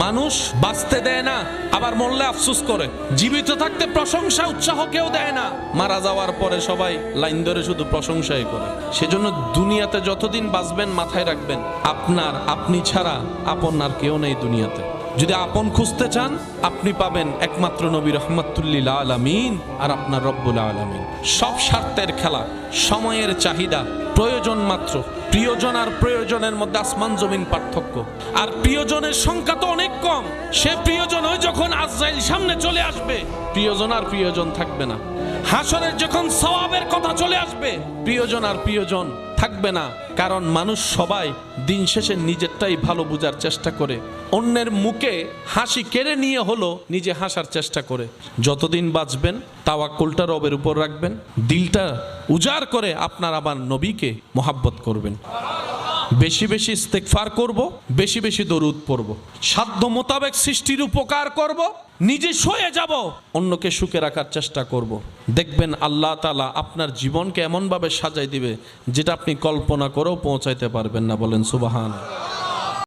মানুষ বাঁচতে দেয় না, আবার মরলে আফসোস করে। জীবিত থাকতে প্রশংসা উৎসাহ কেউ দেয় না, মারা যাওয়ার পরে সবাই লাইন ধরে শুধু প্রশংসাই করে। সেজন্য দুনিয়াতে যতদিন বাঁচবেন মাথায় রাখবেন, আপনি ছাড়া আপন আর কেউ নেই দুনিয়াতে। যদি আপন খুঁজতে চান, আপনি পাবেন একমাত্র নবী রহমাতুল্লিল আলামিন আর আপনার রব্বুল আলামিন। সব স্বার্থের খেলা, সময়ের চাহিদা, প্রয়োজন মাত্র। প্রিয়জন আর প্রয়োজনের মধ্যে আসমান জমিন পার্থক্য। আর প্রিয়জনের সংখ্যা তো অনেক কম। সে প্রিয়জন হয় যখন আজরাইল সামনে চলে আসবে, প্রিয়জন আর প্রিয়জন থাকবে না। হাসরের যখন সওয়াবের কথা চলে আসবে, প্রিয়জন আর প্রিয়জন থাকবে না। কারণ মানুষ সবাই দিন শেষে নিজেরটাই ভালো বোঝার চেষ্টা করে, অন্যের মুখে হাসি কেড়ে নিয়ে হলো নিজে হাসার চেষ্টা করে। যতদিন বাঁচবেন তাওয়াক্কুলটা রবের উপর রাখবেন, দিলটা উজাড় করে আপনার আবার নবীকে মহাব্বত করবেন। বেশি বেশি ইস্তেগফার করব, বেশি বেশি দরুদ পড়ব, সাধ্য মোতাবেক সৃষ্টির উপকার করব, নিজে সয়ে যাব, অন্যকে সুখে রাখার চেষ্টা করব। দেখবেন আল্লাহ তাআলা আপনার জীবনকে এমনভাবে সাজাই দিবে যেটা আপনি কল্পনা করেও পৌঁছাইতে পারবেন না। বলেন সুবহানাল্লাহ।